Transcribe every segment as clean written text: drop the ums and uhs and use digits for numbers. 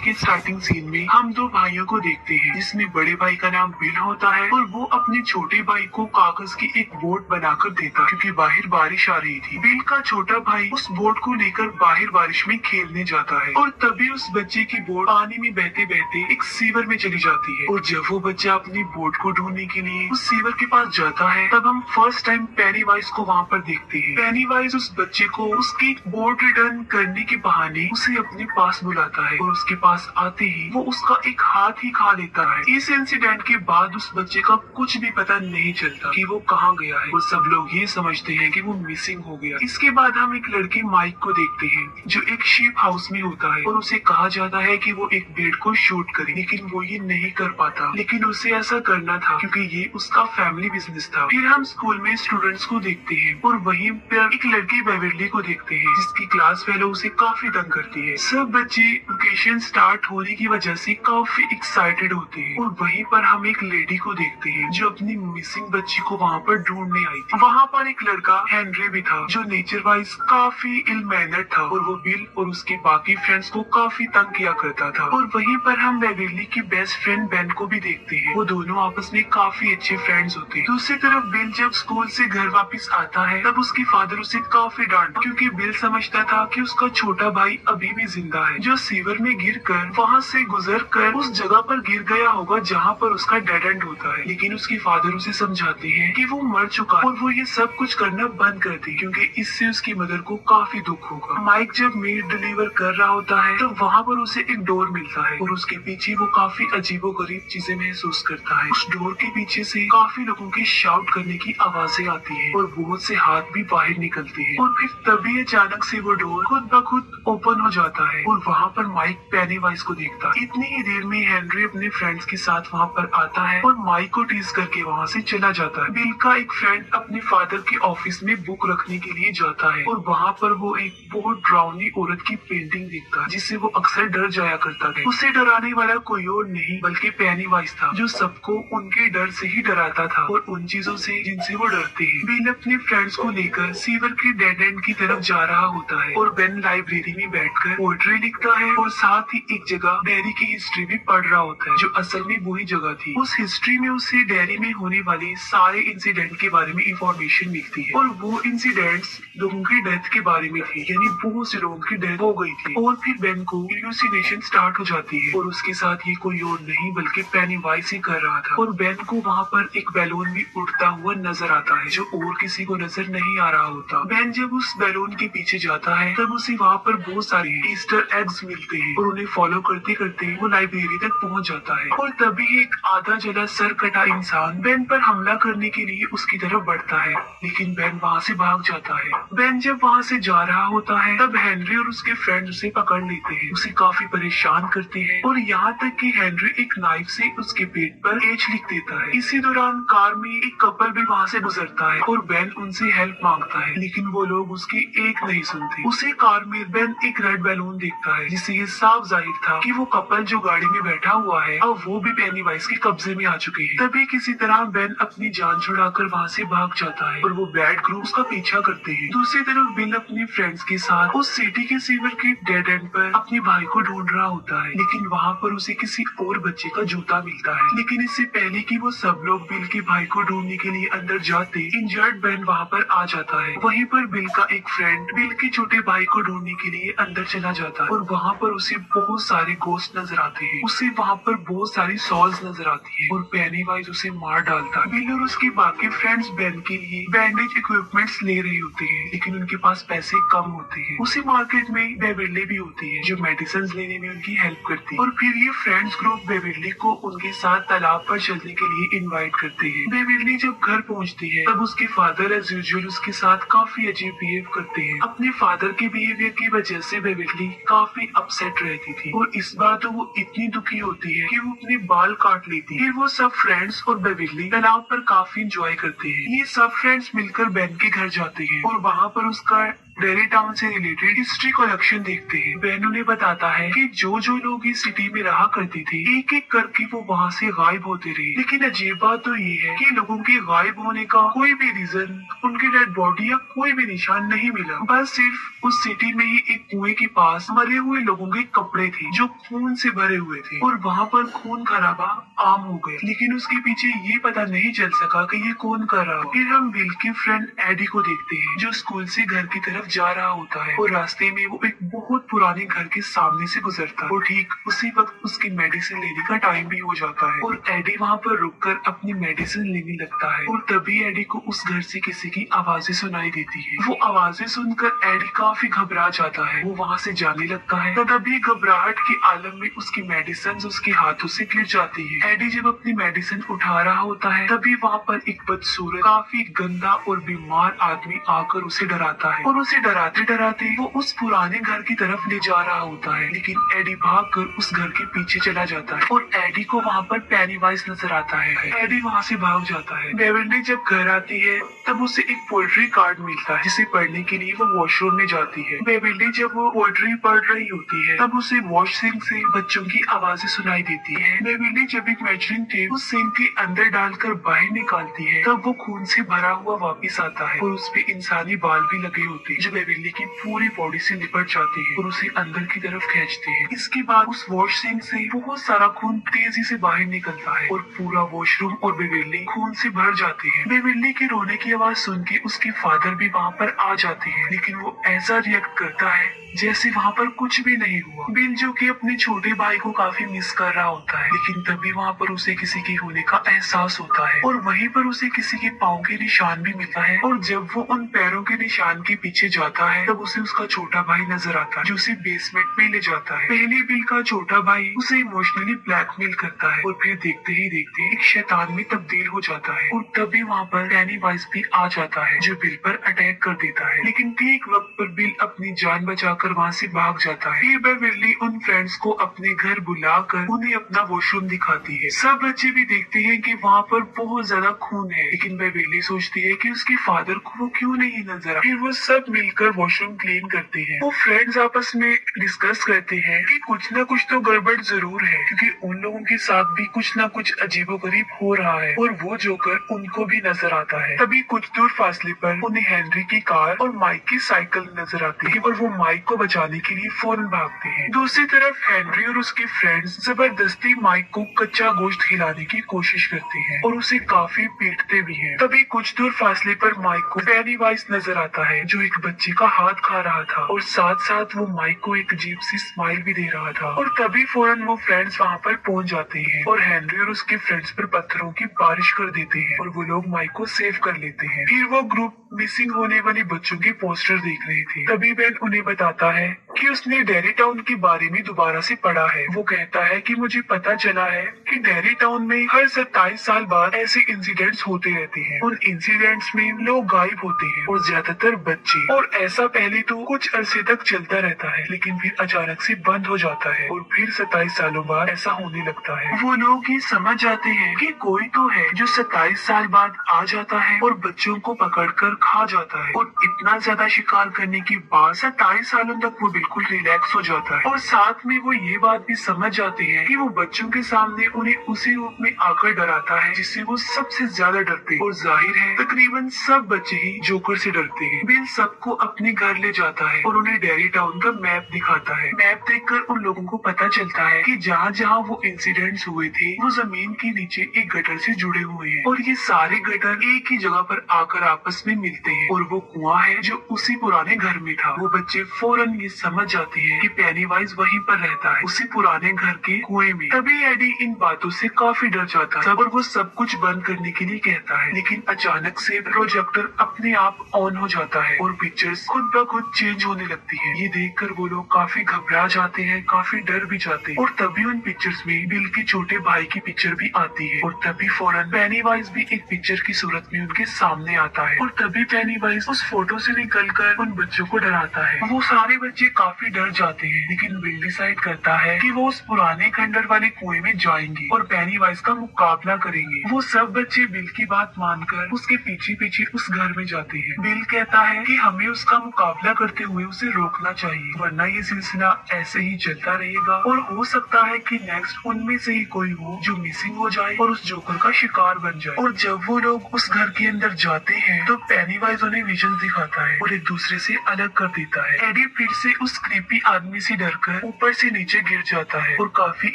के starting scene में हम दो भाइयों को देखते हैं, जिसमें बड़े भाई का नाम बिल होता है और वो अपने छोटे भाई को कागज की एक बोट बनाकर देता है, क्योंकि बाहर बारिश आ रही थी। बिल का छोटा भाई उस बोट को लेकर बाहर बारिश में खेलने जाता है और तभी उस बच्चे की बोट पानी में बहते बहते एक सीवर में चली जाती है। और जब वो बच्चा अपनी बोट को ढूंढने के लिए उस सीवर के पास जाता है, तब हम फर्स्ट टाइम पेनीवाइज को वहाँ पर देखते हैं। पेनीवाइज उस बच्चे को उसकी बोट रिटर्न करने के बहाने उसे अपने पास बुलाता है और उसके पास आते ही वो उसका एक हाथ ही खा लेता है। इस इंसिडेंट के बाद उस बच्चे का कुछ भी पता नहीं चलता कि वो कहाँ गया है और सब लोग ये समझते हैं कि वो मिसिंग हो गया। इसके बाद हम एक लड़के माइक को देखते हैं, जो एक शीप हाउस में होता है और उसे कहा जाता है कि वो एक बेड को शूट करे, लेकिन वो ये नहीं कर पाता। लेकिन उसे ऐसा करना था क्योंकि ये उसका फैमिली बिजनेस था। फिर हम स्कूल में स्टूडेंट्स को देखते हैं और वहीं पर एक लड़की बेवरली को देखते हैं, जिसकी क्लास फेलो उसे काफी तंग करती है। सब बच्चे वेकेशन स्टार्ट होने की वजह से काफी एक्साइटेड होते हैं और वहीं पर हम एक लेडी को देखते हैं, जो अपनी मिसिंग बच्ची को वहाँ पर ढूंढने आई थी। वहाँ पर एक लड़का हेनरी भी था, जो नेचर वाइज काफी इल मैनर्ड था और वो बिल और उसके बाकी फ्रेंड्स को काफी तंग किया करता था। और वहीं पर हम बेवरली की बेस्ट फ्रेंड बेन को भी देखते हैं, वो दोनों आपस में काफी अच्छे फ्रेंड्स होते हैं। दूसरी तरफ बिल जब स्कूल से घर वापस आता है, तब उसके फादर उसे काफी डांटता, क्योंकि बिल समझता था कि उसका छोटा भाई अभी भी जिंदा है, जो सीवर में गिरकर वहाँ से गुजर कर उस जगह पर गिर गया होगा जहाँ पर उसका डेड एंड होता है। लेकिन उसके फादर उसे समझाते हैं कि वो मर चुका है और वो ये सब कुछ करना बंद कर दे, क्योंकि इससे उसकी मदर को काफी दुख होगा। माइक जब मीट डिलीवर कर रहा होता है, तो वहाँ पर उसे एक डोर मिलता है और उसके पीछे वो काफी अजीबोगरीब चीजें महसूस करता है। उस डोर के पीछे से काफी लोगों की शाउट करने की आवाजें आती है और बहुत से हाथ भी बाहर निकलते हैं। और फिर तभी अचानक से वो डोर खुद ब खुद ओपन हो जाता है और वहाँ पर माइक पेनीवाइज को देखता है। इतनी ही देर में हेनरी अपने फ्रेंड्स के साथ वहाँ पर आता है और माइक को टीज करके वहाँ से चला जाता है। बिल का एक फ्रेंड अपने फादर के ऑफिस में बुक रखने के लिए जाता है और वहाँ पर वो एक बहुत डरावनी औरत की पेंटिंग देखता है, जिससे वो अक्सर डर जाया करता था। उसे डराने वाला कोई और नहीं बल्कि पेनीवाइज था, जो सबको उनके डर से ही डराता था और उन चीजों से जिनसे वो डरते हैं। बिल अपने फ्रेंड्स को लेकर सीवर के डेड एंड की तरफ जा रहा होता है और बेन लाइब्रेरी में बैठकर पोएट्री लिखता है और साथ ही एक जगह डेयरी की हिस्ट्री भी पढ़ रहा होता है, जो असल में वही जगह थी। उस हिस्ट्री में उसे डेयरी में होने वाले सारे इंसिडेंट के बारे में इंफॉर्मेशन मिलती है और वो इंसिडेंट्स लोगों की डेथ के बारे में थे, यानी बहुत से लोगों की डेथ हो गई थी। और फिर बेन को हेलुसिनेशन स्टार्ट हो जाती है और उसके साथ ये कोई और नहीं बल्कि पेनीवाइज ही कर रहा था। और बेन को वहाँ पर एक बैलून भी उड़ता हुआ नजर आता है, जो और किसी को नजर नहीं आ रहा होता। बेन जब उस बैलून के पीछे जाता है, तब उसे वहाँ पर बहुत सारे ईस्टर एग्स मिलते हैं और उन्हें फॉलो करते करते वो लाइब्रेरी तक पहुँच जाता है। और तभी एक आधा जला सर कटा इंसान बेन पर हमला करने के लिए उसकी तरफ बढ़ता है, लेकिन बेन वहाँ से भाग जाता है। बेन जब वहाँ से जा रहा होता है, तब हेनरी और उसके फ्रेंड उसे पकड़ लेते हैं, उसे काफी परेशान करते हैं और यहाँ तक कि हेनरी एक नाइफ से उसके पेट पर एच लिख देता है। इसी दौरान कार में एक कपल भी वहाँ से गुजरता है और बेन उनसे हेल्प मांगता है, लेकिन वो लोग उसकी एक नहीं सुनते। उसी कार में बेन एक रेड बैलून देखता है, जिससे ये साफ जाहिर था कि वो कपल जो गाड़ी में बैठा हुआ है, अब वो भी पेनीवाइज के कब्जे में आ चुके हैं। तभी किसी तरह बेन अपनी जान छुड़ाकर वहाँ से भाग जाता है और वो बैड ग्रुप उसका पीछा करते हैं। दूसरी तरफ बिल अपने फ्रेंड्स के साथ उस सिटी के सीवर के डेड एंड पर अपने भाई को ढूंढ रहा होता है, लेकिन वहाँ पर उसे किसी और बच्चे का जूता मिलता है। लेकिन इससे पहले कि वो सब लोग बिल के भाई को ढूंढने के लिए अंदर जाते, इंजर्ड बेन वहाँ पर आ जाता है। वहीं पर बिल का एक फ्रेंड बिल के छोटे भाई को ढूंढने के लिए अंदर चला जाता है और वहाँ पर उसे बहुत सारे गोस्ट नजर आते हैं। उसे वहाँ पर बहुत सारी सॉल्स नजर आती है और पेनीवाइज उसे मार डालता है। बिल और उसके बाकी फ्रेंड्स बेन के लिए बैंडेज इक्विपमेंट्स ले रहे होते हैं, लेकिन उनके पास पैसे कम होते हैं। उसी मार्केट में बेवरली भी होती है, जो मेडिसिन लेने में उनकी हेल्प करती है। और फिर ये फ्रेंड्स ग्रुप बेवरली को उनके साथ तालाब पर चलने के लिए इनवाइट करते हैं। बेवरली जब घर पहुंचती है, तब उसके फादर एज यूजुअल उसके साथ काफी अजीब बिहेव करते हैं। अपने फादर के बिहेवियर की वजह से बेवरली काफी अपसेट रहती थी और इस बार तो वो इतनी दुखी होती है कि वो अपने बाल काट लेती है। फिर वो सब फ्रेंड्स और बेवरली तालाब पर काफी इंजॉय करते हैं। ये सब फ्रेंड्स मिलकर बेन के घर जाते हैं और वहाँ पर उसका डेरी टाउन से रिलेटेड हिस्ट्री कलेक्शन देखते हैं। बेन उन्हें बताता है कि जो जो लोग इस सिटी में रहा करते थे एक एक करके वो वहाँ से गायब होते रहे। लेकिन अजीब बात तो ये है कि लोगों के गायब होने का कोई भी रीजन, उनकी डेड बॉडी या कोई भी निशान नहीं मिला। बस सिर्फ उस सिटी में ही एक कुएं के पास मरे हुए लोगों के कपड़े थे जो खून से भरे हुए थे और वहाँ पर खून खराबा आम हो गए। लेकिन उसके पीछे ये पता नहीं चल सका कि ये कौन कर रहा हो। फिर हम बिल के फ्रेंड एडी को देखते हैं जो स्कूल से घर की तरफ जा रहा होता है और रास्ते में वो एक बहुत पुराने घर के सामने से गुजरता है और ठीक उसी वक्त उसकी मेडिसिन लेने का टाइम भी हो जाता है और एडी वहाँ पर रुककर अपनी मेडिसिन लेने लगता है। और तभी एडी को उस घर से किसी की आवाजें सुनाई देती है। वो आवाजें सुनकर एडी काफी घबरा जाता है। वो वहाँ से जाने लगता है तो तभी घबराहट के आलम में उसकी मेडिसिन उसके हाथों से गिर जाती है। एडी जब अपनी मेडिसिन उठा रहा होता है तभी वहाँ पर एक बदसूरत काफी गंदा और बीमार आदमी आकर उसे डराता है और उसे डराते डराते वो उस पुराने घर की तरफ ले जा रहा होता है। लेकिन एडी भागकर उस घर के पीछे चला जाता है और एडी को वहाँ पर पेनीवाइज नजर आता है। एडी वहाँ से भाग जाता है। बेवर्ली जब घर आती है तब उसे एक पोएट्री कार्ड मिलता है जिसे पढ़ने के लिए वो वॉशरूम में जाती है। बेवर्ली जब वो पोएट्री पढ़ रही होती है तब उसे वॉश सिंक से बच्चों की आवाजें सुनाई देती है। बेवर्ली जब एक मेजरिंग टेप उस सिंक के अंदर डालकर बाहर निकालती है तब वो खून से भरा हुआ वापिस आता है और उस पे इंसानी बाल भी लगे होते हैं जो बेवर्ली की पूरी बॉडी से लिपट जाते हैं और उसे अंदर की तरफ खींचते हैं। इसके बाद उस वॉश सिंक से बहुत सारा खून तेजी से बाहर निकलता है और पूरा वॉशरूम और बेवर्ली खून से भर जाते हैं। बेवर्ली के रोने की आवाज सुन के उसके फादर भी वहाँ पर आ जाते हैं लेकिन वो ऐसा रिएक्ट करता है जैसे वहाँ पर कुछ भी नहीं हुआ। बिल जो कि अपने छोटे भाई को काफी मिस कर रहा होता है लेकिन तभी वहाँ पर उसे किसी के होने का एहसास होता है और वहीं पर उसे किसी के पाँव के निशान भी मिलता है और जब वो उन पैरों के निशान के पीछे जाता है तब उसे उसका छोटा भाई नजर आता है जो उसे बेसमेंट में ले जाता है। पहले बिल का छोटा भाई उसे इमोशनली ब्लैकमेल करता है और फिर देखते ही देखते एक शैतान में तब्दील हो जाता है और तभी वहाँ पर पेनीवाइज भी आ जाता है जो बिल पर अटैक कर देता है। लेकिन ठीक वक्त पर बिल अपनी जान बचाकर वहाँ से भाग जाता है। फिर बेवर्ली उन फ्रेंड्स को अपने घर बुलाकर उन्हें अपना वॉशरूम दिखाती है। सब बच्चे भी देखते हैं कि वहाँ पर बहुत ज्यादा खून है लेकिन बेवर्ली सोचती है कि उसके फादर को वो क्यों नहीं नजर आ। फिर वो सब मिलकर वॉशरूम क्लीन करते हैं। वो फ्रेंड्स आपस में डिस्कस करते हैं कि कुछ ना कुछ तो गड़बड़ जरूर है क्योंकि उन लोगों के साथ भी कुछ ना कुछ अजीबोगरीब हो रहा है और वो जोकर उनको भी नजर आता है। तभी कुछ दूर फासले पर उन्हें हेनरी की कार और माइक की साइकिल नजर आती है और वो माइक को बचाने के लिए फौरन भागते हैं। दूसरी तरफ हेनरी और उसके फ्रेंड्स जबरदस्ती माइक को कच्चा गोश्त खिलाने की कोशिश करते हैं और उसे काफी पीटते भी हैं। तभी कुछ दूर फासले पर माइक को पेनीवाइज नजर आता है जो एक बच्चे का हाथ खा रहा था और साथ साथ वो माइक को एक अजीब सी स्माइल भी दे रहा था। और तभी फौरन वो फ्रेंड्स वहाँ पर पहुँच जाते हैं और हेनरी और उसके फ्रेंड्स पर पत्थरों की बारिश कर देते हैं और वो लोग माइक को सेव कर लेते हैं। फिर वो ग्रुप मिसिंग होने वाले बच्चों के पोस्टर देख रहे थे। तभी बेन उन्हें बताता है कि उसने डेरी टाउन के बारे में दोबारा से पढ़ा है। वो कहता है कि मुझे पता चला है कि डेरी टाउन में हर 27 साल बाद ऐसे इंसिडेंट्स होते रहते हैं। उन इंसिडेंट्स में लोग गायब होते हैं और ज्यादातर बच्चे। और ऐसा पहले तो कुछ अरसे तक चलता रहता है लेकिन फिर अचानक से बंद हो जाता है और फिर 27 सालों बाद ऐसा होने लगता है। वो लोग ये समझ जाते हैं कि कोई तो है जो 27 साल बाद आ जाता है और बच्चों को पकड़कर खा जाता है और इतना ज्यादा शिकार करने के बाद 27 सालों तक वो बिल्कुल रिलैक्स हो जाता है। और साथ में वो ये बात भी समझ जाते हैं कि वो बच्चों के सामने उन्हें उसी रूप में आकर डराता है जिससे वो सबसे ज्यादा डरते हैं। और जाहिर है तकरीबन सब बच्चे ही जोकर से डरते हैं। बिल सबको अपने घर ले जाता है और उन्हें डेरी टाउन का मैप दिखाता है। मैप देखकर उन लोगों को पता चलता है कि जहाँ जहाँ वो इंसिडेंट्स हुए थे वो जमीन के नीचे एक गटर से जुड़े हुए हैं और ये सारे गटर एक ही जगह पर आकर आपस में मिलते हैं और वो कुआं है जो उसी पुराने घर में था। वो बच्चे फौरन ये समझ जाते हैं कि पेनीवाइज वहीं पर रहता है उसी पुराने घर के कुएं में। तभी एडी इन बातों से काफी डर जाता है और वो सब कुछ बंद करने के लिए कहता है लेकिन अचानक से प्रोजेक्टर अपने आप ऑन हो जाता है और पिक्चर्स खुद ब खुद चेंज होने लगती है। ये देखकर वो लोग काफी घबरा जाते हैं, काफी डर भी जाते हैं। और तभी उन पिक्चर्स में बिल के छोटे भाई की पिक्चर भी आती है और तभी फौरन पेनीवाइज भी एक पिक्चर की सूरत में उनके सामने आता है और तभी पेनीवाइज उस फोटो से निकलकर उन बच्चों को डराता है। वो सारे बच्चे काफी डर जाते हैं, लेकिन बिल डिसाइड करता है कि वो उस पुराने खंडर वाले कुएं में जाएंगे और पेनीवाइज का मुकाबला करेंगे। वो सब बच्चे बिल की बात मानकर उसके पीछे पीछे उस घर में जाते हैं। बिल कहता है कि हमें उसका मुकाबला करते हुए उसे रोकना चाहिए, वरना ये सिलसिला ऐसे ही चलता रहेगा और हो सकता है कि नेक्स्ट उनमें से ही कोई हो जो मिसिंग हो जाए और उस जोकर का शिकार बन जाए। और जब वो लोग उस घर के अंदर जाते हैं तो पेनीवाइज उन्हें विजन दिखाता है और एक दूसरे से अलग कर देता है। एडी फिर से उस क्रीपी आदमी से डरकर ऊपर से नीचे गिर जाता है और काफी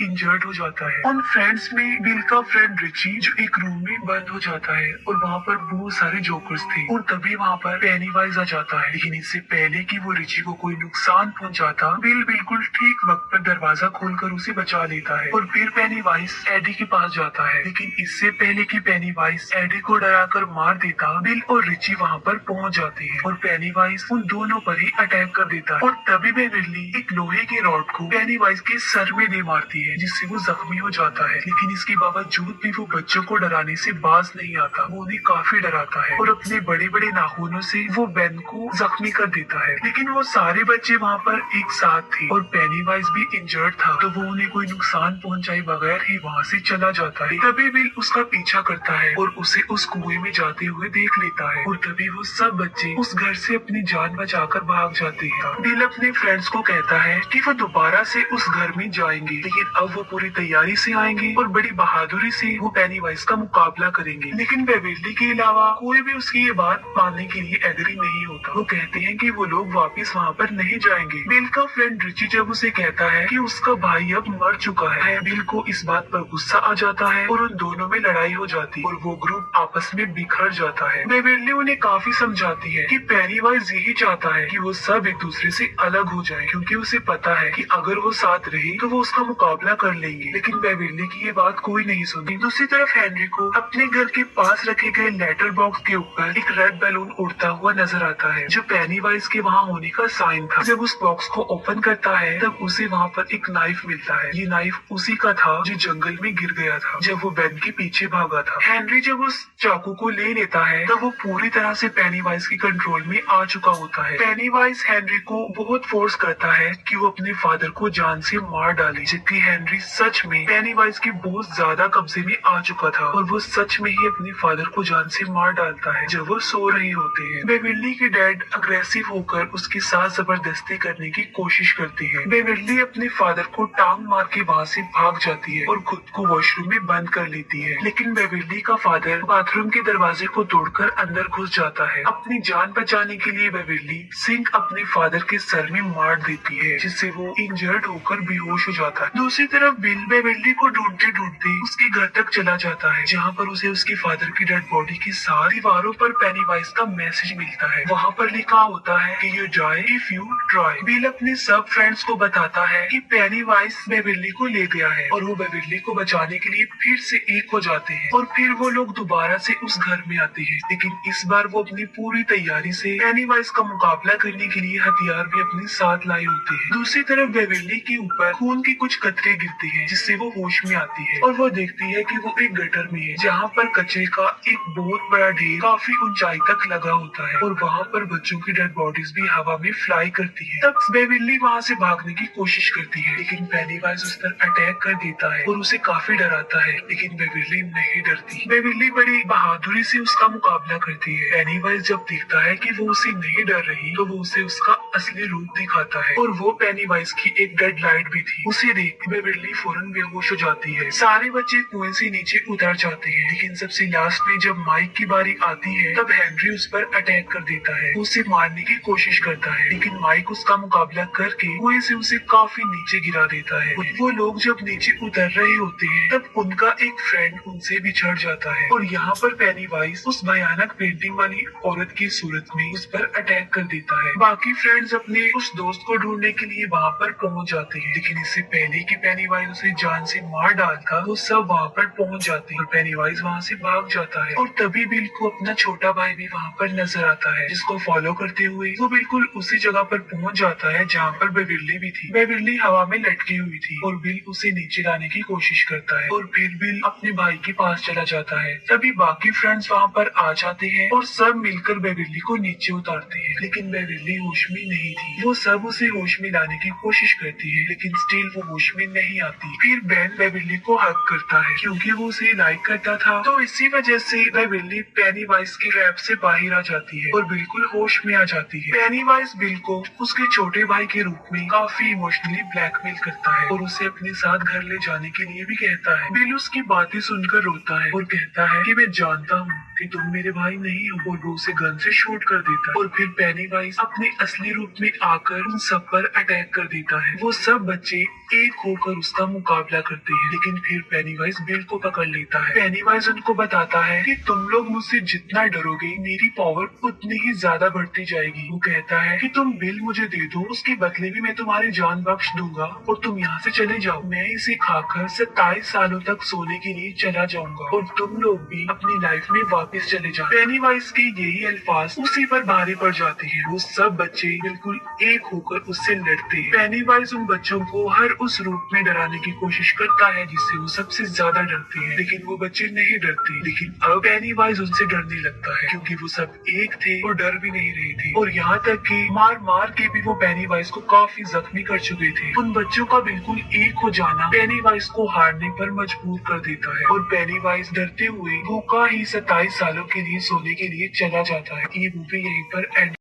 इंजर्ड हो जाता है। उन फ्रेंड्स में बिल का फ्रेंड रिची जो एक रूम में बंद हो जाता है और वहाँ पर बहुत सारे जोकर्स थे और तभी वहाँ पर पेनीवाइज आ जाता है। लेकिन इससे पहले कि वो रिची को कोई नुकसान पहुँचाता, बिल बिल्कुल ठीक वक्त पर दरवाजा खोलकर उसे बचा लेता है और फिर पेनीवाइज एडी के पास जाता है। लेकिन इससे पहले कि पेनीवाइज एडी को डराकर मार देता, बिल और रिची वहाँ पर पहुँच जाते हैं और पेनीवाइज उन दोनों पर ही अटैक कर देता है। और तभी बेविली एक लोहे के रॉड को पेनीवाइज के सर में दे मारती है, जिससे वो जख्मी हो जाता है। लेकिन इसके बावजूद भी वो बच्चों को डराने से बाज नहीं आता। वो उन्हें काफी डराता है और अपने बड़े बड़े नाखूनों से वो बेन को जख्मी कर देता है। लेकिन वो सारे बच्चे वहाँ पर एक साथ थे और पेनीवाइज भी इंजर्ड था, तो वो उन्हें कोई नुकसान पहुँचाए बगैर ही वहाँ से चला जाता है। तभी बिल उसका पीछा करता है और उसे उस कुएं में जाते हुए देख लेता है और तभी वो सब बच्चे उस घर से अपनी जान बचाकर भाग जाते हैं। बिल अपने फ्रेंड्स को कहता है कि वो दोबारा से उस घर में जाएंगे, लेकिन अब वो पूरी तैयारी से आएंगे और बड़ी बहादुरी से वो पेनीवाइज का मुकाबला करेंगे। लेकिन बेविली के अलावा कोई भी उसकी ये बात मानने के लिए एग्री नहीं होता। वो कहते हैं कि वो लोग वापस वहाँ पर नहीं जाएंगे। बिल का फ्रेंड रिची जब उसे कहता है कि उसका भाई अब मर चुका है, बिल को इस बात पर गुस्सा आ जाता है और उन दोनों में लड़ाई हो जाती है और वो ग्रुप आपस में बिखर जाता है। बेविली उन्हें काफी समझाती है कि पेनीवाइज यही चाहता है कि वो सब एक दूसरे से अलग हो जाएं, क्योंकि उसे पता है कि अगर वो साथ रहे तो वो उसका मुकाबला कर लेंगे। लेकिन बेविली की ये बात कोई नहीं सुनती। दूसरी तरफ हेनरी को अपने घर के पास रखे गए लेटर बॉक्स के ऊपर एक रेड बैलून उड़ता हुआ नजर आता है, जो पेनीवाइज के वहाँ होने का साइन था। जब उस बॉक्स को ओपन करता है तब उसे वहाँ पर एक नाइफ मिलता है। ये नाइफ उसी का था जो जंगल में गिर गया था जब वो बेन के पीछे भागा था। हेनरी जब उस चाकू को ले लेता है तब वो पूरी तरह से पेनीवाइज के कंट्रोल में आ चुका होता है। पेनीवाइज हेनरी को बहुत फोर्स करता है कि वो अपने फादर को जान से मार डाले, जबकि हेनरी सच में पेनीवाइज के बहुत ज्यादा कब्जे में आ चुका था और वो सच में ही अपने फादर को जान से मार डालता है जब वो सो रहे होते हैं। बेविली के डैड अग्रेसिव होकर उसके साथ जबरदस्ती करने की कोशिश करते हैं। बेविली अपने फादर को टांग मार के वहाँ से भाग जाती है और खुद को वॉशरूम में बंद कर लेती है। लेकिन बेविली का फादर बाथरूम के दरवाजे को तोड़कर अंदर घुस जाता है। अपनी जान बचाने के लिए बेविली सिंक अपने फादर के सर में मार देती है, जिससे वो इंजर्ड होकर बेहोश हो जाता है। दूसरी तरफ बिल बेविली को ढूंढते ढूंढते उसके घर तक चला जाता है, जहाँ पर उसे उसके फादर की डेड बॉडी की सारी दीवारों पर पेनीवाइज का मैसेज मिलता है। वहाँ पर लिखा होता है कि you die if you try. Bill अपने सब फ्रेंड्स को बताता है कि पेनीवाइज बेविली को ले गया है और वो बेविली को बचाने के लिए फिर से एक हो जाते हैं और फिर वो लोग दोबारा से उस घर में आते हैं। लेकिन इस बार वो अपनी पूरी तैयारी से पेनीवाइज का मुकाबला करने के लिए हथियार भी अपने साथ लाए होते हैं। दूसरी तरफ बेविली के ऊपर खून के कुछ कतरे गिरते हैं, जिससे वो होश में आती है और वो देखती है कि वो एक गटर में है, जहाँ पर कचरे का एक बहुत बड़ा ढेर काफी ऊंचाई तक लगा होता है और वहाँ पर बच्चों की डेड बॉडीज भी हवा में फ्लाई करती है। तब बेविली वहाँ से भागने की कोशिश करती है, लेकिन पेनीवाइज उस पर अटैक कर देता है और उसे काफी डराता है। लेकिन बेविली नहीं डरती। बेविली बड़ी बहादुरी से उसका मुकाबला करती है। पेनीवाइज जब देखता है कि वो उसे नहीं डर रही तो वो उसे उसका असली रूप दिखाता है और वो पेनीवाइज की एक डेड लाइट भी थी। उसे देख के बेविली फौरन बेहोश हो जाती है। सारे बच्चे कुएं से नीचे उतर जाते हैं, लेकिन सबसे लास्ट में जब माइक की बारी आती है तब हेनरी उस पर अटैक कर देता है। उसे मारने की कोशिश करता है, लेकिन माइक उसका मुकाबला करके कुएं से उसे काफी नीचे गिरा देता है। वो लोग जब नीचे उतर रहे होते हैं तब उनका एक फ्रेंड उनसे बिछड़ जाता है और यहाँ पर पेनीवाइज उस भयानक पेंटिंग वाली औरत की सूरत में उस पर अटैक कर देता है। बाकी फ्रेंड्स अपने उस दोस्त को ढूंढने के लिए वहाँ पर पहुँच जाते हैं, लेकिन इससे पहले कि पेनीवाइज उसे जान से मार डालता वो सब वहाँ पर पहुँच जाते हैं और पेनीवाइज वहाँ से भाग जाता है। और तभी बिल को अपना छोटा भाई भी वहाँ पर नजर आता है, जिसको फॉलो करते हुए वो बिल्कुल उसी जगह पर पहुँच जाता है जहाँ पर बेविली भी थी। बेविली हवा में लटकी हुई थी और बिल उसे नीचे लाने की कोशिश करता है और फिर बिल अपने भाई के पास चला जाता है। तभी बाकी फ्रेंड्स वहाँ पर आ जाते हैं और सब मिलकर बेविली को नीचे उतारते हैं, लेकिन बेविली होश में नहीं थी। वो सब उसे होश में लाने की कोशिश करती है, लेकिन स्टिल वो होश में नहीं आती। फिर बेन बेबिल्ली को हक करता है क्योंकि वो उसे लाइक करता था। तो इसी वजह से बेबिल्ली पेनीवाइज की ट्रैप से बाहर आ जाती है और बिल्कुल होश में आ जाती है। पेनीवाइज बिल को उसके छोटे भाई के रूप में काफी इमोशनली ब्लैकमेल करता है और उसे अपने साथ घर ले जाने के लिए भी कहता है। बिल उसकी बातें सुनकर रोता है और कहता है कि मैं जानता हूँ कि तुम मेरे भाई नहीं हो, और वो उसे गन से शूट कर देता है। और फिर पेनीवाइज अपने असली रूप में आकर उन सब पर अटैक कर देता है। वो सब बच्चे एक होकर उसका मुकाबला करते हैं, लेकिन फिर पेनीवाइज बिल को पकड़ लेता है। पेनीवाइज उनको बताता है कि तुम लोग मुझसे जितना डरोगे मेरी पावर उतनी ही ज्यादा बढ़ती जाएगी। वो कहता है कि तुम बिल मुझे दे दो, उसके बदले भी मैं तुम्हारी जान बख्श दूंगा और तुम यहाँ से चले जाओ। मैं इसे खाकर 27 सालों तक सोने के लिए चला जाऊंगा और तुम लोग भी अपनी लाइफ में वापस चले जाओ। पेनीवाइज के यही अल्फाज उसी पर भारी पड़ जाते हैं। वो सब बच्चे बिल्कुल एक होकर उससे लड़ते हैं। पेनीवाइज उन बच्चों को हर उस रूप में डराने की कोशिश करता है जिससे वो सबसे ज्यादा डरते हैं, लेकिन वो बच्चे नहीं डरते। लेकिन अब पेनीवाइज उनसे डरने लगता है क्योंकि वो सब एक थे और डर भी नहीं रहे थे, और यहाँ तक कि मार मार के भी वो पेनीवाइज को काफी जख्मी कर चुके थे। उन बच्चों का बिल्कुल एक हो जाना पेनीवाइज को हारने पर मजबूर कर देता है और पेनीवाइज डरते हुए भूखा ही 27 सालों के लिए सोने के लिए चला जाता है। ये मूवी यहीं पर एंड